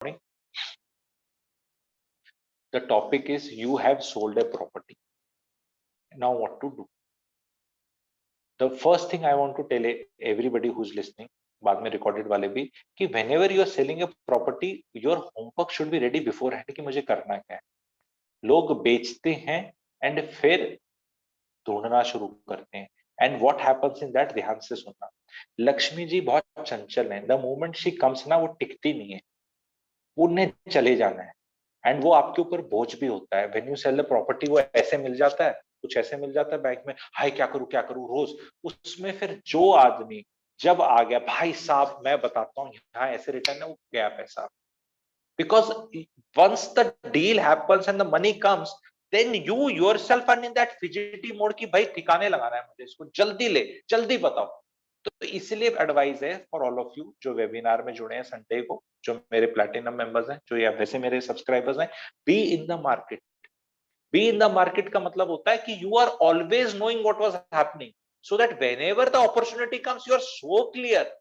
recording. The topic is you have sold a property. Now what to do? The first thing I want to tell everybody who's listening, बाद में recorded वाले भी, कि whenever you are selling a property, your homework should be ready beforehand कि मुझे करना क्या है. लोग बेचते हैं and फिर ढूंढना शुरू करते हैं. And what happens in that, ध्यान से सुनना. लक्ष्मी जी बहुत चंचल हैं. The moment she comes ना, वो टिकती नहीं है. उन्हें चले जाना है. एंड वो आपके ऊपर बोझ भी होता है. When you sell the property, वो ऐसे मिल जाता है, कुछ ऐसे मिल जाता है बैंक में, हाय क्या करूं रोज. उसमें फिर जो आदमी जब आ गया, भाई साहब मैं बताता हूँ यहाँ ऐसे रिटर्न है, वो गया पैसा. Because once the deal happens and the money comes, then you yourself are in that fidgety mode कि भाई ठिकाने लगाना है मुझे, इसको जल्दी ले, जल्दी बताओ. तो इसलिए एडवाइस है फॉर ऑल ऑफ यू जो वेबिनार में जुड़े हैं संडे को, जो मेरे प्लैटिनम मेंबर्स हैं, जो या वैसे मेरे सब्सक्राइबर्स हैं, be in the market. Be in the market का मतलब होता है कि you are always knowing what was happening, so that whenever the opportunity comes you are so clear.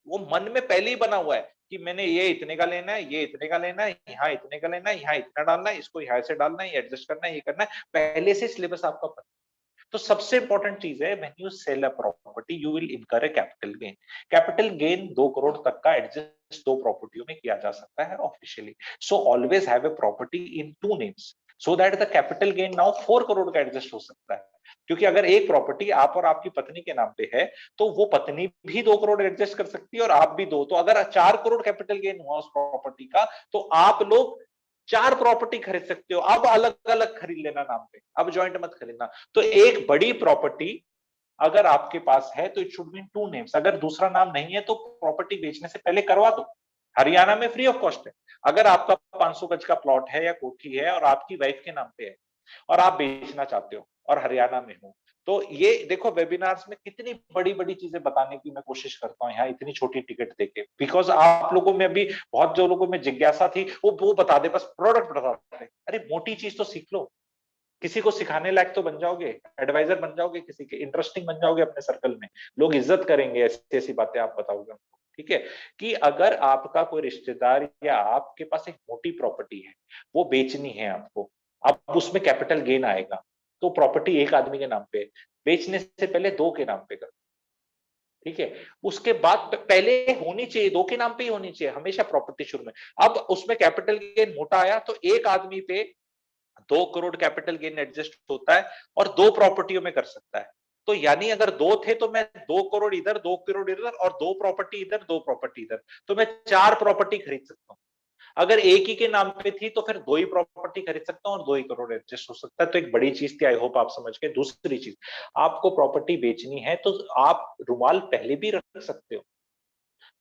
वो मन में पहले ही बना हुआ है कि मैंने ये इतने का लेना है, ये इतने का लेना है, यहाँ इतने का लेना है, यहाँ इतना डालना है, इसको यहाँ से डालना है, ये एडजस्ट करना है, ये करना है, पहले से सिलेबस आपका पता. तो सबसे इंपॉर्टेंट चीज है, when you sell a property you will incur a capital gain. Capital gain 2 crore तक का एडजस्ट 2 प्रॉपर्टियों में किया जा सकता है officially. So always have a property in 2 names, so that the capital gain now 4 crore का एडजस्ट हो सकता है. क्योंकि अगर एक प्रॉपर्टी आप और आपकी पत्नी के नाम पे है, तो वो पत्नी भी 2 करोड़ एडजस्ट कर सकती है और आप भी 2. तो अगर 4 करोड़ कैपिटल गेन हुआ उस प्रॉपर्टी का, तो आप लोग 4 प्रॉपर्टी खरीद सकते हो. अब अलग अलग खरीद लेना नाम पे, अब ज्वाइंट मत खरीदना. तो एक बड़ी प्रॉपर्टी अगर आपके पास है तो it should be in 2 names. अगर दूसरा नाम नहीं है तो प्रॉपर्टी बेचने से पहले करवा दो. हरियाणा में फ्री ऑफ कॉस्ट है. अगर आपका 500 गज का प्लॉट है या कोठी है और आपकी वाइफ के नाम पे है और आप बेचना चाहते हो और हरियाणा में हो, तो ये देखो वेबिनार्स में कितनी बड़ी बड़ी चीजें बताने की मैं कोशिश करता हूँ यहाँ इतनी छोटी टिकट देके. बिकॉज आप लोगों में भी बहुत, जो लोगों में जिज्ञासा थी वो बता दे, बस प्रोडक्ट बता दे. अरे मोटी चीज तो सीख लो, किसी को सिखाने लायक तो बन जाओगे, एडवाइजर बन जाओगे, किसी के इंटरेस्टिंग बन जाओगे अपने सर्कल में, लोग इज्जत करेंगे ऐसी ऐसी बातें आप बताओगे उनको. ठीक है कि अगर आपका कोई रिश्तेदार या आपके पास एक मोटी प्रॉपर्टी है, वो बेचनी है आपको, अब उसमें कैपिटल गेन आएगा, तो प्रॉपर्टी एक आदमी के नाम पे, बेचने से पहले 2 के नाम पे कर. ठीक है, उसके बाद पहले होनी चाहिए 2 के नाम पे ही होनी चाहिए हमेशा प्रॉपर्टी शुरू में. अब उसमें कैपिटल गेन मोटा आया तो एक आदमी पे 2 करोड़ कैपिटल गेन एडजस्ट होता है और 2 प्रॉपर्टियों में कर सकता है. तो यानी अगर 2 थे तो मैं 2 करोड़ इधर, 2 करोड़ इधर और 2 प्रॉपर्टी इधर, 2 प्रॉपर्टी इधर, तो मैं 4 प्रॉपर्टी खरीद सकता हूं. अगर एक ही के नाम पे थी तो फिर 2 ही प्रॉपर्टी खरीद सकता हूं और 2 ही करोड़ एडजस्ट हो सकता है. तो एक बड़ी चीज थी, आई होप आप समझ गए. दूसरी चीज, आपको प्रॉपर्टी बेचनी है तो आप रुमाल पहले भी रख सकते हो.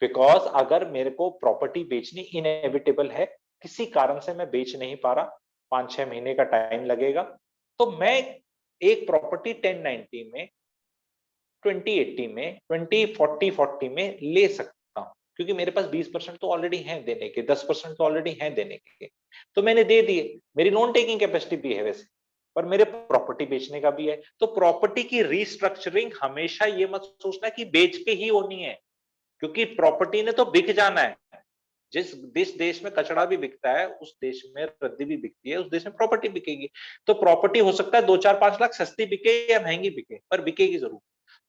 बिकॉज अगर मेरे को प्रॉपर्टी बेचनी इनएविटेबल है, किसी कारण से मैं बेच नहीं पा रहा, 5-6 महीने का टाइम लगेगा, तो मैं एक प्रॉपर्टी 1090 में, 2080 में, 2040 में ले सकता हूं. क्योंकि मेरे पास 20% तो ऑलरेडी है देने के, 10% तो ऑलरेडी है देने के, तो मैंने दे दिए. मेरी लोन टेकिंग कैपेसिटी भी है वैसे, पर मेरे प्रॉपर्टी बेचने का भी है. तो प्रॉपर्टी की रीस्ट्रक्चरिंग हमेशा ये मत सोचना कि बेच के ही होनी है, क्योंकि प्रॉपर्टी ने तो बिक जाना है. जिस देश में कचड़ा भी बिकता है उस देश में रद्दी भी बिकती है, उस देश में प्रॉपर्टी बिकेगी. तो प्रॉपर्टी हो सकता है 2-4-5 लाख सस्ती बिके या महंगी बिके, पर बिकेगी जरूर.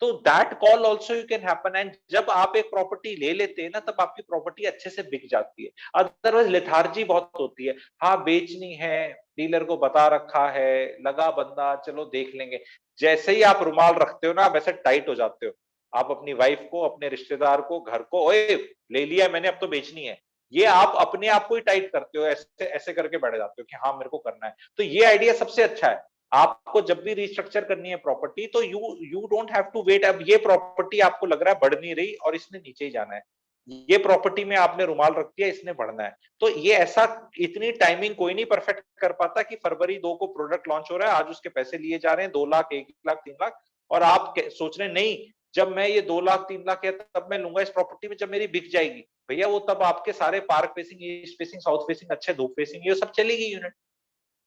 तो that call also you can happen. And जब आप एक प्रॉपर्टी ले लेते हैं ना, तब आपकी प्रॉपर्टी अच्छे से बिक जाती है. अदरवाइज लेथार्जी बहुत होती है. हाँ बेचनी है, डीलर को बता रखा है, लगा बंदा, चलो देख लेंगे. जैसे ही आप रुमाल रखते हो ना, वैसे टाइट हो जाते हो. आप अपनी वाइफ को, अपने रिश्तेदार को, घर को, ओए ले लिया मैंने अब तो बेचनी है, ये आप अपने आप को ही टाइट करते हो. ऐसे ऐसे करके बैठ जाते हो कि हाँ मेरे को करना है. तो ये आइडिया सबसे अच्छा है. आपको जब भी रिस्ट्रक्चर करनी है प्रॉपर्टी, तो you don't have to wait. अब ये प्रॉपर्टी आपको लग रहा है बढ़ नहीं रही और इसने नीचे ही जाना है, ये प्रॉपर्टी में आपने रुमाल रख दिया, इसने बढ़ना है. तो ये ऐसा, इतनी टाइमिंग कोई नहीं परफेक्ट कर पाता कि फरवरी 2 को प्रोडक्ट लॉन्च हो रहा है, आज उसके पैसे लिए जा रहे हैं 2 लाख, 1 लाख, 3 लाख, और आप सोच रहे हैं नहीं जब मैं ये 2 लाख 3 लाख है तब मैं लूंगा इस प्रॉपर्टी में, जब मेरी बिक जाएगी. भैया वो तब आपके सारे park facing, east facing, south facing, अच्छे धूप फेसिंग, ये सब चलेगी यूनिट.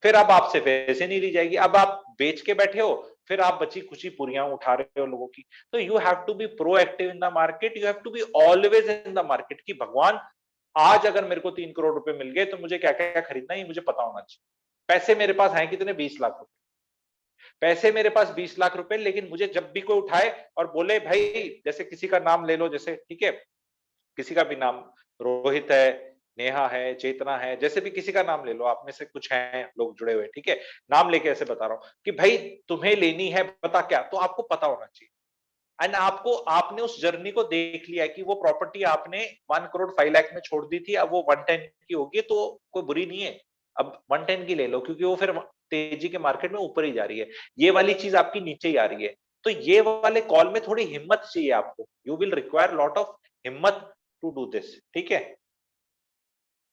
फिर अब आपसे पैसे नहीं ली जाएगी. अब आप बेच के बैठे हो, फिर आप बची खुशी पुरियां उठा रहे हो लोगों की. तो you have to be proactive in the market, you have to be always in the market. कि भगवान आज अगर मेरे को 3 करोड़ रुपए मिल गए तो मुझे क्या क्या खरीदना है ये मुझे पता होना चाहिए। पैसे मेरे पास हैं कितने, 20 लाख रुपए। पैसे मेरे पास 20 लाख रुपए, लेकिन मुझे जब भी कोई उठाए और बोले भाई, जैसे किसी का नाम ले लो, जैसे ठीक है, किसी का भी नाम, रोहित है, नेहा है, चेतना है, जैसे भी किसी का नाम ले लो, आप में से कुछ हैं लोग जुड़े हुए, ठीक है, नाम लेके ऐसे बता रहा हूं कि भाई तुम्हें लेनी है, पता क्या, तो आपको पता होना चाहिए। एंड आपको, आपने उस जर्नी को देख लिया कि वो प्रॉपर्टी आपने 1 करोड़ 5 लाख में छोड़ दी थी, अब वो 110 की होगी, तो कोई बुरी नहीं है, अब 110 की ले लो, क्योंकि वो फिर तेजी के मार्केट में ऊपर ही जा रही है, ये वाली चीज आपकी नीचे ही आ रही है। तो ये वाले कॉल में थोड़ी हिम्मत चाहिए आपको, you will require lot of हिम्मत टू डू दिस, ठीक है।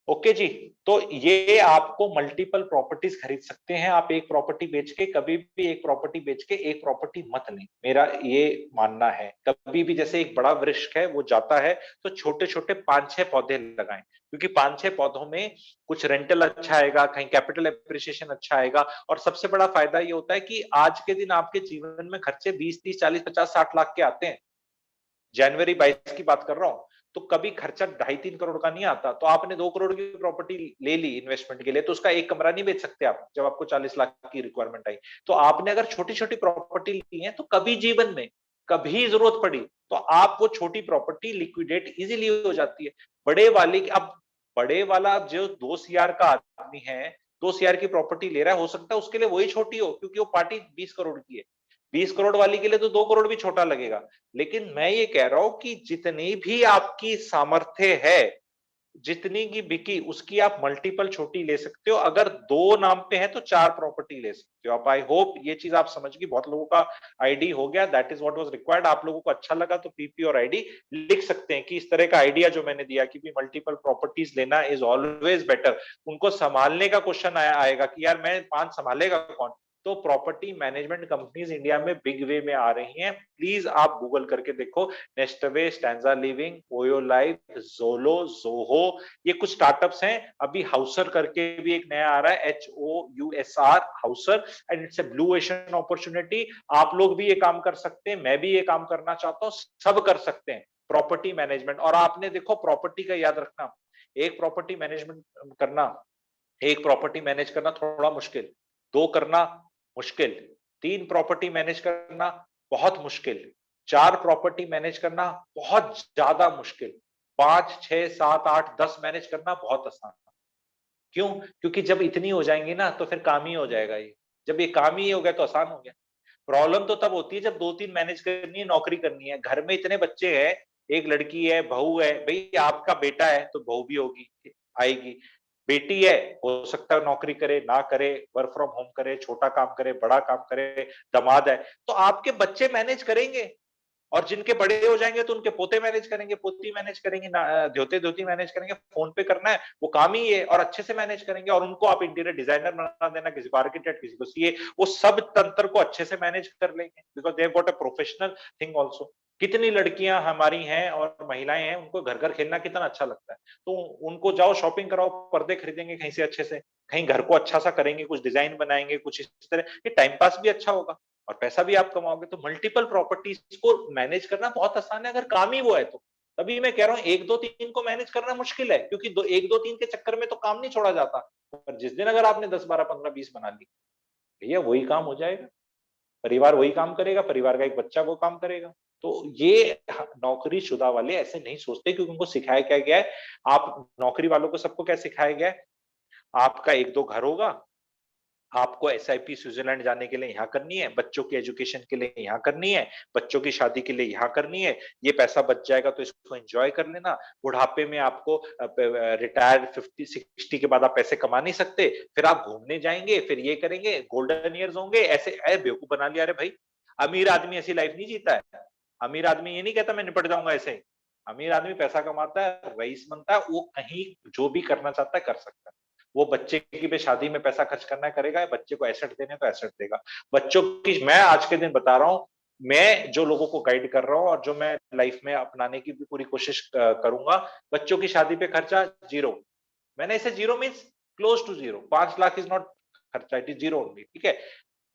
ओके जी। तो ये आपको मल्टीपल प्रॉपर्टीज खरीद सकते हैं आप, एक प्रॉपर्टी बेच के, कभी भी एक प्रॉपर्टी बेच के एक प्रॉपर्टी मत लें, मेरा ये मानना है। कभी भी जैसे एक बड़ा वृक्ष है वो जाता है, तो छोटे छोटे 5-6 पौधे लगाएं, क्योंकि 5-6 पौधों में कुछ रेंटल अच्छा आएगा, कहीं कैपिटल एप्रिसिएशन अच्छा आएगा, और सबसे बड़ा फायदा ये होता है कि आज के दिन आपके जीवन में खर्चे 20, 30, 40, 50, 60 लाख के आते हैं। जनवरी 22 की बात कर रहा हूं, तो कभी खर्चा 2.5-3 करोड़ का नहीं आता। तो आपने 2 करोड़ की प्रॉपर्टी ले ली इन्वेस्टमेंट के लिए, तो उसका एक कमरा नहीं बेच सकते आप, जब आपको 40 लाख की रिक्वायरमेंट आई। तो आपने अगर छोटी छोटी प्रॉपर्टी ली है, तो कभी जीवन में कभी जरूरत पड़ी तो आप वो छोटी प्रॉपर्टी लिक्विडेट इजीली हो जाती है। बड़े वाले, अब बड़े वाला जो 2 CR का आदमी है, 2 CR की प्रॉपर्टी ले रहा है, हो सकता है उसके लिए वही छोटी हो, क्योंकि वो पार्टी 20 करोड़ की है। 20 करोड़ वाली के लिए तो 2 करोड़ भी छोटा लगेगा। लेकिन मैं ये कह रहा हूं कि जितनी भी आपकी सामर्थ्य है, जितनी की बिकी, उसकी आप मल्टीपल छोटी ले सकते हो। अगर 2 नाम पे है तो 4 प्रॉपर्टी ले सकते हो आप। आई होप ये चीज आप समझ गई, बहुत लोगों का आईडी हो गया, that is what was required. आप लोगों को अच्छा लगा तो पीपी और आईडी लिख सकते हैं कि इस तरह का आइडिया जो मैंने दिया कि भी मल्टीपल प्रॉपर्टीज लेना इज ऑलवेज बेटर। उनको संभालने का क्वेश्चन आएगा कि यार मैं 5 संभालेगा कौन, तो प्रॉपर्टी मैनेजमेंट कंपनीज इंडिया में बिग वे में आ रही हैं। प्लीज आप गूगल करके देखो, Nestaway, Stanza Living, OYO Life, Zolo, Zoho, ये कुछ स्टार्टअप्स हैं। अभी हाउसर करके भी एक नया आ रहा है, HOUSR, Hauser, and it's a blue ocean opportunity. आप लोग भी ये काम कर सकते हैं, मैं भी ये काम करना चाहता हूँ, सब कर सकते हैं प्रॉपर्टी मैनेजमेंट। और आपने देखो प्रॉपर्टी का याद रखना, एक प्रॉपर्टी मैनेजमेंट करना, एक प्रॉपर्टी मैनेज करना थोड़ा मुश्किल, 2 करना मुश्किल, 3 प्रॉपर्टी मैनेज करना बहुत मुश्किल, 4 प्रॉपर्टी मैनेज करना बहुत ज्यादा मुश्किल, 5, 6, 7, 8, 10 मैनेज करना बहुत आसान। क्यों? क्योंकि जब इतनी हो जाएंगी ना तो फिर काम ही हो जाएगा ये। जब ये काम ही हो गया तो आसान हो गया। प्रॉब्लम तो तब होती है जब 2-3 मैनेज करनी है, नौकरी करनी है, घर में इतने बच्चे हैं, एक लड़की है, बहू है, भाई आपका बेटा है तो बहू भी होगी, आएगी, बेटी है, हो सकता है नौकरी करे, ना करे, वर्क फ्रॉम होम करे, छोटा काम करे, बड़ा काम करे, दामाद है, तो आपके बच्चे मैनेज करेंगे। और जिनके बड़े हो जाएंगे तो उनके पोते मैनेज करेंगे, पोती मैनेज करेंगे, ध्योते ध्योती मैनेज करेंगे, फोन पे करना है वो काम ही है, और अच्छे से मैनेज करेंगे। और उनको आप इंटीरियर डिजाइनर बना देना, किसी को आर्किटेक्ट, किसी को सीए, वो सब तंत्र को अच्छे से मैनेज कर लेंगे, because they have got a professional thing also. कितनी लड़कियां हमारी हैं और महिलाएं हैं, उनको घर घर खेलना कितना अच्छा लगता है, तो उनको जाओ शॉपिंग कराओ, पर्दे खरीदेंगे कहीं से अच्छे से, कहीं घर को अच्छा सा करेंगे, कुछ डिजाइन बनाएंगे, कुछ इस तरह, ये टाइम पास भी अच्छा होगा और पैसा भी आप कमाओगे। तो मल्टीपल प्रॉपर्टीज को मैनेज करना बहुत आसान है, अगर काम ही वो है तो। तभी मैं कह रहा हूँ 1, 2, 3 को मैनेज करना मुश्किल है, क्योंकि 1, 2, 3 के चक्कर में तो काम नहीं छोड़ा जाता। पर जिस दिन अगर आपने 10, 12, 15, 20 बना ली, भैया वही काम हो जाएगा, परिवार वही काम करेगा, परिवार का एक बच्चा वो काम करेगा। तो ये नौकरी शुदा वाले ऐसे नहीं सोचते, क्योंकि उनको सिखाया क्या गया है, आप नौकरी वालों को सबको क्या सिखाया गया है, आपका 1-2 घर होगा, आपको SIP स्विट्जरलैंड जाने के लिए यहाँ करनी है, बच्चों की एजुकेशन के लिए यहाँ करनी है, बच्चों की शादी के लिए यहाँ करनी है, ये पैसा बच जाएगा तो इसको एंजॉय कर लेना। बुढ़ापे में आपको रिटायर 50-60 के बाद आप पैसे कमा नहीं सकते, फिर आप घूमने जाएंगे, फिर ये करेंगे, गोल्डन ईयर्स होंगे, ऐसे बेवकूफ बना लिया। अरे भाई, अमीर आदमी ऐसी लाइफ नहीं जीता है। अमीर आदमी ये नहीं कहता मैं निपट जाऊंगा ऐसे ही। अमीर आदमी पैसा कमाता है, रईस बनता है, वो कहीं जो भी करना चाहता है कर सकता है। वो बच्चे की भी शादी में पैसा खर्च करना है करेगा, बच्चे को एसेट देने तो एसेट देगा। बच्चों की, मैं आज के दिन बता रहा हूँ, मैं जो लोगों को गाइड कर रहा हूँ और जो मैं लाइफ में अपनाने की भी पूरी कोशिश करूंगा, बच्चों की शादी पे खर्चा 0। मैंने इसे 0 means close to 0, 5 lakh is not खर्चा, इट इज 0 ओनली, ठीक है।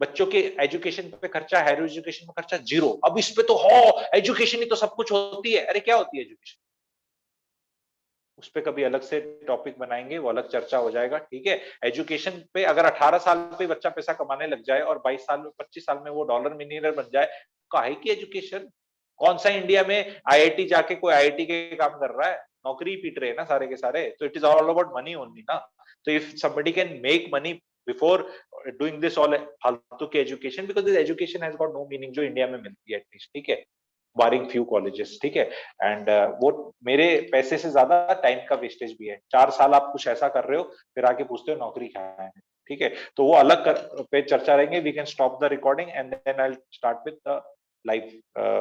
बच्चों के एजुकेशन पे खर्चा, हायर एजुकेशन में खर्चा 0। अब इस पे तो हो, एजुकेशन ही तो सब कुछ होती है, अरे क्या होती है एजुकेशन? उस पे कभी अलग से टॉपिक बनाएंगे, वो अलग चर्चा हो जाएगा, ठीक है। एजुकेशन पे अगर 18 साल पे बच्चा पैसा कमाने लग जाए और 22 साल में 25 साल में वो डॉलर मिलियनेयर बन जाए, काहे की एजुकेशन? कौन सा इंडिया में आईआईटी जाके कोई आईआईटी के काम कर रहा है? नौकरी पीट रहे हैं ना सारे के सारे। तो it is all about money only ना। तो if somebody can make money before doing this all फालतू की education, because this education has got no meaning जो इंडिया में मिलती है एटलीस्ट, ठीक है, बारिंग फ्यू कॉलेजेस, ठीक है। एंड वो मेरे पैसे से ज्यादा टाइम का वेस्टेज भी है। 4 साल आप कुछ ऐसा कर रहे हो, फिर आके पूछते हो नौकरी कहाँ है, ठीक है। तो वो अलग पे चर्चा रहेंगे। We can stop the recording and then I start with the live